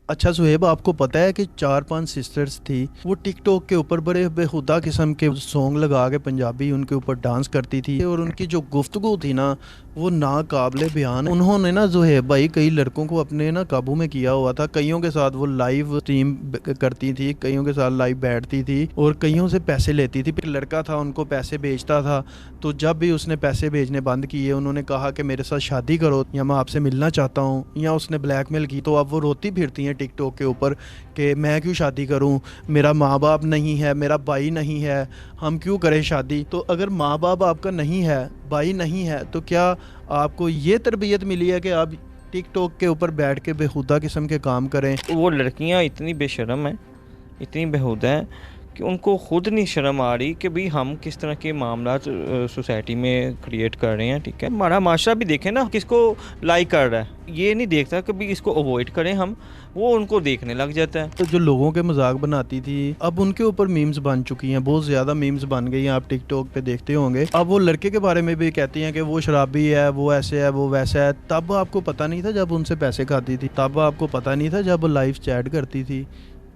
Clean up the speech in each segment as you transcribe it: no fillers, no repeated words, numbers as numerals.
اچھا صہیب، آپ کو پتہ ہے کہ 4-5 سسٹرز تھی، وہ ٹک ٹاک کے اوپر بڑے بےہودہ قسم کے سونگ لگا کے پنجابی ان کے اوپر ڈانس کرتی تھی، اور ان کی جو گفتگو تھی نا وہ ناقابل بیان۔ انہوں نے نا صہیب بھائی کئی لڑکوں کو اپنے نا قابو میں کیا ہوا تھا، کئیوں کے ساتھ وہ لائیو اسٹریم کرتی تھی، کئیوں کے ساتھ لائیو بیٹھتی تھی اور کئیوں سے پیسے لیتی تھی۔ پھر لڑکا تھا ان کو پیسے بھیجتا تھا، تو جب بھی اس نے پیسے بھیجنے بند کیے، انہوں نے کہا کہ میرے ساتھ شادی کرو یا میں آپ سے ملنا چاہتا ہوں، یا اس نے بلیک میل کی، تو اب وہ روتی پھرتی ہیں ٹک ٹاک کے اوپر کہ میں کیوں شادی کروں، میرا ماں باپ نہیں ہے، میرا بھائی نہیں ہے، ہم کیوں کریں شادی۔ تو اگر ماں باپ آپ کا نہیں ہے، بھائی نہیں ہے، تو کیا آپ کو یہ تربیت ملی ہے کہ آپ ٹک ٹاک کے اوپر بیٹھ کے بےہودہ قسم کے کام کریں؟ وہ لڑکیاں اتنی بے شرم ہیں، اتنی بےہودہ ہیں کہ ان کو خود نہیں شرم آ رہی کہ بھئی ہم کس طرح کے معاملات سوسائٹی میں کریٹ کر رہے ہیں۔ ٹھیک ہے، ہمارا معاشرہ بھی دیکھیں نا کس کو لائک کر رہا ہے، یہ نہیں دیکھتا کہ بھئی اس کو اوائڈ کریں ہم، وہ ان کو دیکھنے لگ جاتا ہے۔ تو جو لوگوں کے مذاق بناتی تھی اب ان کے اوپر میمز بن چکی ہیں، بہت زیادہ میمز بن گئی ہیں، آپ ٹک ٹاک پہ دیکھتے ہوں گے۔ اب وہ لڑکے کے بارے میں بھی کہتی ہیں کہ وہ شرابی ہے، وہ ایسے ہے، وہ ویسا ہے۔ تب آپ کو پتہ نہیں تھا جب ان سے پیسے کھاتی تھی، تب آپ کو پتہ نہیں تھا جب وہ لائیو چیٹ کرتی تھی،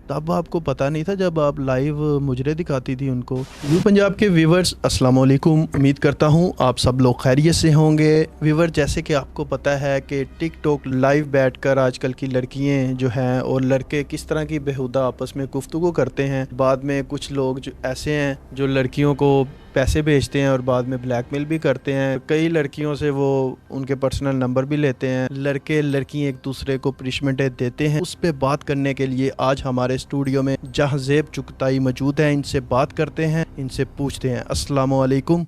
تب آپ کو پتہ نہیں تھا جب آپ لائیو مجرے دکھاتی تھی ان کو۔ یو پنجاب کے ویورز السلام علیکم، امید کرتا ہوں آپ سب لوگ خیریت سے ہوں گے۔ ویور، جیسے کہ آپ کو پتہ ہے کہ ٹک ٹاک لائیو بیٹھ کر آج کل کی لڑکیاں جو ہیں اور لڑکے کس طرح کی بےہودہ آپس میں گفتگو کرتے ہیں۔ بعد میں کچھ لوگ جو ایسے ہیں جو لڑکیوں کو پیسے بھیجتے ہیں اور بعد میں بلیک میل بھی کرتے ہیں، کئی لڑکیوں سے وہ ان کے پرسنل نمبر بھی لیتے ہیں، لڑکے لڑکیاں ایک دوسرے کو پنشمنٹیں دیتے ہیں۔ اس پہ بات کرنے کے لیے آج ہمارے اسٹوڈیو میں جہزیب چغتائی موجود ہیں، ان سے بات کرتے ہیں، ان سے پوچھتے ہیں۔ السلام علیکم۔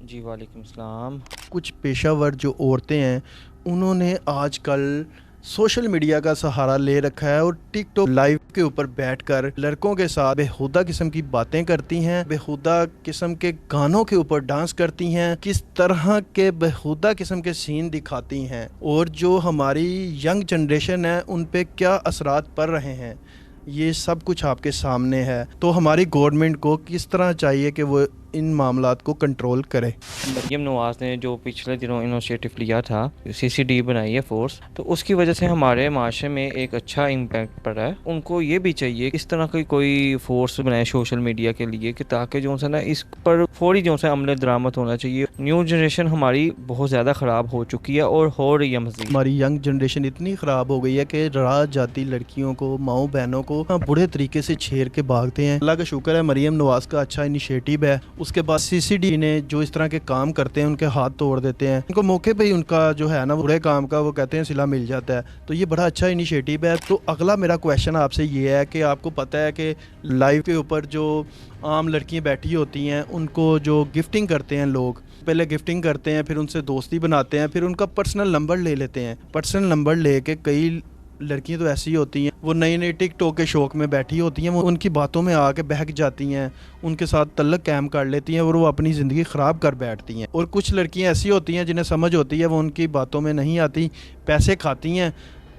جی وعلیکم السلام۔ کچھ پیشہ ور جو عورتیں ہیں انہوں نے آج کل سوشل میڈیا کا سہارا لے رکھا ہے اور ٹک ٹاک لائیو کے اوپر بیٹھ کر لڑکوں کے ساتھ بےہودہ قسم کی باتیں کرتی ہیں، بےہودہ قسم کے گانوں کے اوپر ڈانس کرتی ہیں، کس طرح کے بےہودہ قسم کے سین دکھاتی ہیں، اور جو ہماری ینگ جنریشن ہے ان پہ کیا اثرات پڑ رہے ہیں، یہ سب کچھ آپ کے سامنے ہے۔ تو ہماری گورنمنٹ کو کس طرح چاہیے کہ وہ ان معاملات کو کنٹرول کرے؟ مریم نواز نے جو پچھلے دنوں انیشیٹو لیا تھا، سی سی ڈی بنائی ہے فورس، تو اس کی وجہ سے ہمارے معاشرے میں ایک اچھا امپیکٹ پڑا ہے۔ ان کو یہ بھی چاہیے کہ اس طرح کی کوئی فورس بنائے سوشل میڈیا کے لیے کہ تاکہ جو ہے نا اس پر فوری جو ہے عمل درآمد ہونا چاہیے۔ نیو جنریشن ہماری بہت زیادہ خراب ہو چکی ہے اور ہو رہی ہے مزید۔ ہماری ینگ جنریشن اتنی خراب ہو گئی ہے کہ راہ جاتی لڑکیوں کو، ماؤں بہنوں کو برے طریقے سے چھیڑ کے بھاگتے ہیں۔ اللہ کا شکر ہے مریم نواز کا اچھا انیشیٹو ہے، اس کے بعد سی سی ڈی نے جو اس طرح کے کام کرتے ہیں ان کے ہاتھ توڑ دیتے ہیں، ان کو موقع پہ ہی ان کا جو ہے نا برے کام کا وہ کہتے ہیں صلہ مل جاتا ہے، تو یہ بڑا اچھا انیشیٹو ہے۔ تو اگلا میرا کویشچن آپ سے یہ ہے کہ آپ کو پتہ ہے کہ لائیو کے اوپر جو عام لڑکیاں بیٹھی ہوتی ہیں ان کو جو گفٹنگ کرتے ہیں لوگ، پہلے گفٹنگ کرتے ہیں، پھر ان سے دوستی بناتے ہیں، پھر ان کا پرسنل نمبر لے لیتے ہیں۔ پرسنل نمبر لے کے کئی لڑکیاں تو ایسی ہوتی ہیں وہ نئی نئی ٹک ٹاک کے شوق میں بیٹھی ہوتی ہیں، وہ ان کی باتوں میں آ کے بہک جاتی ہیں، ان کے ساتھ تعلق قائم کر لیتی ہیں اور وہ اپنی زندگی خراب کر بیٹھتی ہیں۔ اور کچھ لڑکیاں ایسی ہوتی ہیں جنہیں سمجھ ہوتی ہے، وہ ان کی باتوں میں نہیں آتی، پیسے کھاتی ہیں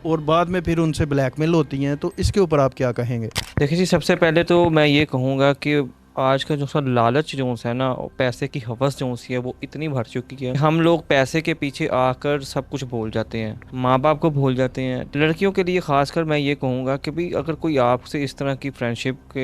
اور بعد میں پھر ان سے بلیک میل ہوتی ہیں۔ تو اس کے اوپر آپ کیا کہیں گے؟ دیکھیں جی، سب سے پہلے تو میں یہ کہوں گا کہ آج کا جو سا لالچ جو ہے نا، پیسے کی ہوس جو سی ہے وہ اتنی بڑھ چکی ہے، ہم لوگ پیسے کے پیچھے آ کر سب کچھ بھول جاتے ہیں، ماں باپ کو بھول جاتے ہیں۔ لڑکیوں کے لیے خاص کر میں یہ کہوں گا کہ بھی اگر کوئی آپ سے اس طرح کی فرینڈشپ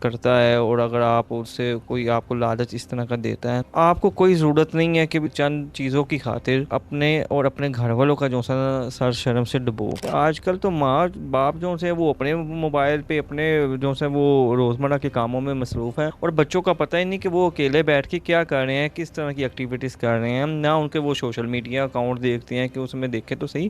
کرتا ہے اور اگر آپ اس سے کوئی آپ کو لالچ اس طرح کا دیتا ہے، آپ کو کوئی ضرورت نہیں ہے کہ چند چیزوں کی خاطر اپنے اور اپنے گھر والوں کا جو سا سر شرم سے ڈبو۔ آج کل تو ماں باپ جو سے وہ اپنے موبائل پہ اپنے جو سے وہ روزمرہ کے کاموں میں مصروف ہیں، اور بچوں کا پتہ ہی نہیں کہ وہ اکیلے بیٹھ کے کیا کر رہے ہیں، کس طرح کی ایکٹیویٹیز کر رہے ہیں، نہ ان کے وہ سوشل میڈیا اکاؤنٹ دیکھتے ہیں کہ اس میں دیکھیں تو صحیح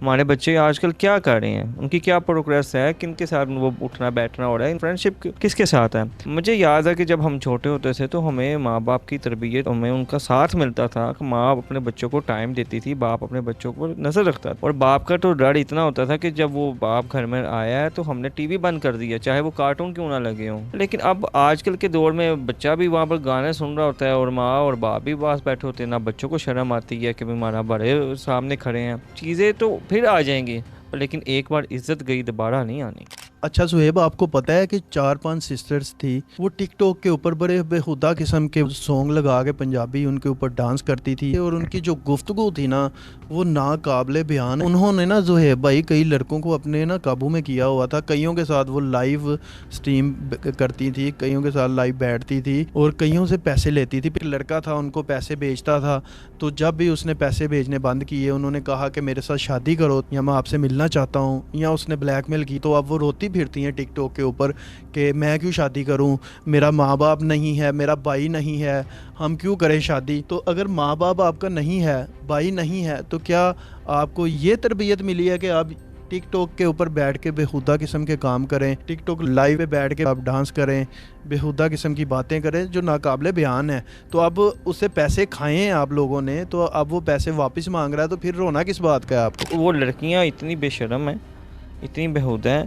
ہمارے بچے آج کل کیا کر رہے ہیں، ان کی کیا پروگریس ہے، کن کے ساتھ وہ اٹھنا بیٹھنا ہو رہا ہے، فرینڈشپ کس کے ساتھ ہے۔ مجھے یاد ہے کہ جب ہم چھوٹے ہوتے تھے تو ہمیں ماں باپ کی تربیت، ہمیں ان کا ساتھ ملتا تھا کہ ماں اپنے بچوں کو ٹائم دیتی تھی، باپ اپنے بچوں کو نظر رکھتا تھا، اور باپ کا تو ڈر اتنا ہوتا تھا کہ جب وہ باپ گھر میں آیا ہے تو ہم نے ٹی وی بند کر دیا، چاہے وہ کارٹون کیوں نہ لگے ہوں۔ لیکن اب آج کل کے دور میں بچہ بھی وہاں پر گانے سن رہا ہوتا ہے اور ماں اور باپ بھی پاس بیٹھے ہوتے ہیں، نہ بچوں کو شرم آتی ہے کہ ہمارا بڑے سامنے کھڑے ہیں۔ چیزیں تو پھر آ جائیں گی لیکن ایک بار عزت گئی دوبارہ نہیں آنی۔ اچھا صہیب، آپ کو پتہ ہے کہ 4-5 سسٹرز تھی، وہ ٹک ٹاک کے اوپر بڑے بےہودہ قسم کے سونگ لگا کے پنجابی ان کے اوپر ڈانس کرتی تھی، اور ان کی جو گفتگو تھی نا وہ ناقابل بیان۔ انہوں نے نا صہیب بھائی کئی لڑکوں کو اپنے نا قابو میں کیا ہوا تھا، کئیوں کے ساتھ وہ لائیو سٹریم کرتی تھی، کئیوں کے ساتھ لائیو بیٹھتی تھی اور کئیوں سے پیسے لیتی تھی۔ پھر لڑکا تھا ان کو پیسے بھیجتا تھا، تو جب بھی اس نے پیسے بھیجنے بند کیے، انہوں نے کہا کہ میرے ساتھ شادی کرو یا میں آپ سے ملنا چاہتا ہوں، یا اس نے بلیک میل کی، تو اب وہ روتی پھرتی ہیں ٹک ٹاک کے اوپر کہ میں کیوں شادی کروں، میرا ماں باپ نہیں ہے، میرا بھائی نہیں ہے، ہم کیوں کریں شادی۔ تو اگر ماں باپ آپ کا نہیں ہے، بھائی نہیں ہے، تو کیا آپ کو یہ تربیت ملی ہے کہ آپ ٹک ٹاک کے اوپر بیٹھ کے بےہودہ قسم کے کام کریں، ٹک ٹاک لائیو پہ بیٹھ کے آپ ڈانس کریں، بےہودہ قسم کی باتیں کریں جو ناقابل بیان ہے؟ تو اب اس سے پیسے کھائے ہیں آپ لوگوں نے، تو اب وہ پیسے واپس مانگ رہا ہے، تو پھر رونا کس بات کا ہے آپ کو؟ وہ لڑکیاں اتنی بے شرم ہیں، اتنی بےہودہ ہیں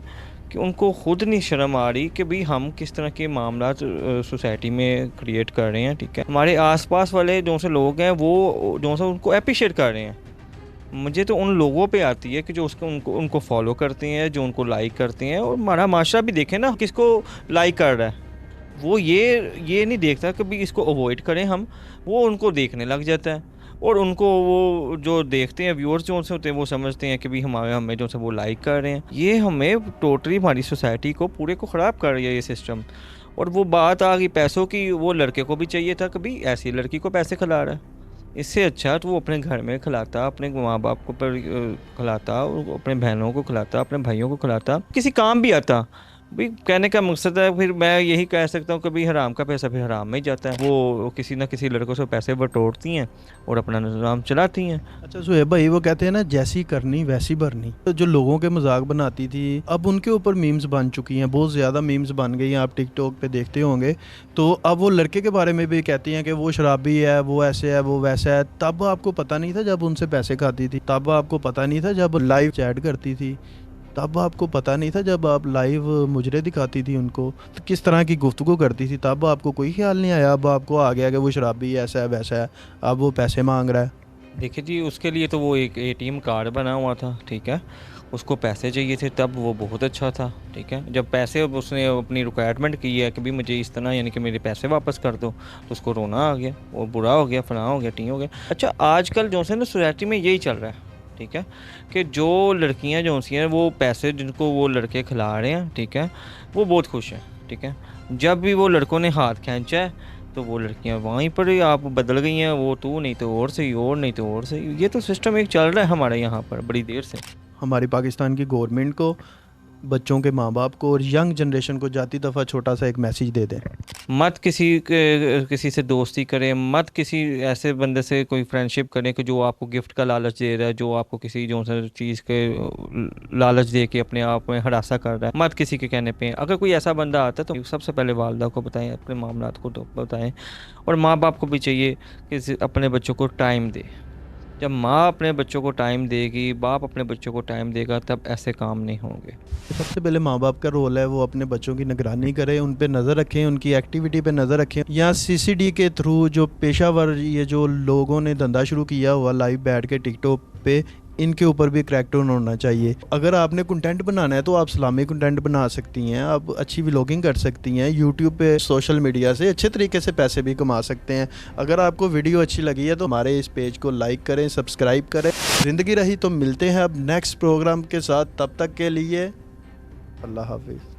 کہ ان کو خود نہیں شرم آ رہی کہ بھئی ہم کس طرح کے معاملات سوسائٹی میں کریٹ کر رہے ہیں، ٹھیک ہے۔ ہمارے آس پاس والے جو سے لوگ ہیں وہ جو سے ان کو اپریشیٹ کر رہے ہیں۔ مجھے تو ان لوگوں پہ آتی ہے کہ جو ان کو فالو کرتے ہیں، جو ان کو لائک کرتے ہیں، اور ہمارا معاشرہ بھی دیکھیں نا کس کو لائک کر رہا ہے۔ وہ یہ نہیں دیکھتا کہ بھی اس کو اوائڈ کریں ہم، وہ ان کو دیکھنے لگ جاتا ہے، اور ان کو وہ جو دیکھتے ہیں ویورز جو ان سے ہوتے ہیں وہ سمجھتے ہیں کہ بھی ہمیں جو سے وہ لائک کر رہے ہیں۔ یہ ہمیں ٹوٹلی ہماری سوسائٹی کو پورے کو خراب کر رہی ہے یہ سسٹم۔ اور وہ بات آ گئی پیسوں کی، وہ لڑکے کو بھی چاہیے تھا کہ بھی ایسی لڑکی کو پیسے کھلا رہا ہے، اس سے اچھا تو وہ اپنے گھر میں کھلاتا، اپنے ماں باپ کو پر کھلاتا، اپنے بہنوں کو کھلاتا، اپنے بھائیوں کو کھلاتا، کسی کام بھی آتا۔ بھئی کہنے کا مقصد ہے، پھر میں یہی کہہ سکتا ہوں کہ بھی حرام کا پیسہ پھر حرام میں ہی جاتا ہے۔ وہ کسی نہ کسی لڑکوں سے پیسے بٹورتی ہیں اور اپنا نظام چلاتی ہیں۔ اچھا صہیب بھائی، وہ کہتے ہیں نا جیسی کرنی ویسی بھرنی، تو جو لوگوں کے مذاق بناتی تھی اب ان کے اوپر میمز بن چکی ہیں، بہت زیادہ میمز بن گئی ہیں، آپ ٹک ٹاک پہ دیکھتے ہوں گے۔ تو اب وہ لڑکے کے بارے میں بھی کہتی ہیں کہ وہ شرابی ہے، وہ ایسے ہے، وہ ویسا ہے۔ تب آپ کو پتہ نہیں تھا جب ان سے پیسے کھاتی تھی، تب آپ کو پتہ نہیں تھا جب لائیو چیٹ کرتی تھی، تب آپ کو پتہ نہیں تھا جب آپ لائیو مجرے دکھاتی تھی ان کو، تو کس طرح کی گفتگو کرتی تھی، تب آپ کو کوئی خیال نہیں آیا؟ اب آپ کو آ گیا کہ وہ شرابی ایسا ہے ویسا ہے، اب وہ پیسے مانگ رہا ہے۔ دیکھیں جی، اس کے لیے تو وہ ایک ATM کارڈ بنا ہوا تھا، ٹھیک ہے، اس کو پیسے چاہیے تھے، تب وہ بہت اچھا تھا، ٹھیک ہے۔ جب پیسے اس نے اپنی ریکوائرمنٹ کی ہے کہ بھی مجھے اس طرح یعنی کہ میرے پیسے واپس کر دو، تو اس کو رونا آ گیا، وہ برا ہو گیا، فلاں ہو گیا، ٹی ہو گیا۔ اچھا آج کل جو ہے نا سوسائٹی میں یہی چل رہا ہے، ٹھیک ہے، کہ جو لڑکیاں جو سی ہیں وہ پیسے جن کو وہ لڑکے کھلا رہے ہیں، ٹھیک ہے، وہ بہت خوش ہیں، ٹھیک ہے۔ جب بھی وہ لڑکوں نے ہاتھ کھینچا ہے تو وہ لڑکیاں وہیں پر ہی آپ بدل گئی ہیں، وہ تو نہیں تو اور صحیح، اور نہیں تو اور صحیح۔ یہ تو سسٹم ایک چل رہا ہے ہمارے یہاں پر بڑی دیر سے۔ ہماری پاکستان کی گورنمنٹ کو، بچوں کے ماں باپ کو اور ینگ جنریشن کو جاتی دفعہ چھوٹا سا ایک میسیج دے دیں۔ مت کسی سے دوستی کریں، مت کسی ایسے بندے سے کوئی فرینڈشپ کریں کہ جو آپ کو گفٹ کا لالچ دے رہا ہے، جو آپ کو کسی جو چیز کے لالچ دے کے اپنے آپ میں ہراساں کر رہا ہے، مت کسی کے کہنے پہ۔ اگر کوئی ایسا بندہ آتا ہے تو سب سے پہلے والدہ کو بتائیں، اپنے معاملات کو بتائیں، اور ماں باپ کو بھی چاہیے کہ اپنے بچوں کو ٹائم دے۔ جب ماں اپنے بچوں کو ٹائم دے گی، باپ اپنے بچوں کو ٹائم دے گا، تب ایسے کام نہیں ہوں گے۔ سب سے پہلے ماں باپ کا رول ہے وہ اپنے بچوں کی نگرانی کرے، ان پہ نظر رکھیں، ان کی ایکٹیویٹی پہ نظر رکھیں، یا CCD کے تھرو جو پیشہ ور یہ جو لوگوں نے دھندا شروع کیا ہوا لائیو بیٹھ کے ٹک ٹاک پہ، ان کے اوپر بھی کریک ڈاؤن ہونا چاہیے۔ اگر آپ نے کنٹینٹ بنانا ہے تو آپ اسلامی کنٹینٹ بنا سکتی ہیں، آپ اچھی ولاگنگ کر سکتی ہیں، یوٹیوب پہ سوشل میڈیا سے اچھے طریقے سے پیسے بھی کما سکتے ہیں۔ اگر آپ کو ویڈیو اچھی لگی ہے تو ہمارے اس پیج کو لائک کریں، سبسکرائب کریں۔ زندگی رہی تو ملتے ہیں اب نیکسٹ پروگرام کے ساتھ، تب تک کے لیے اللہ حافظ۔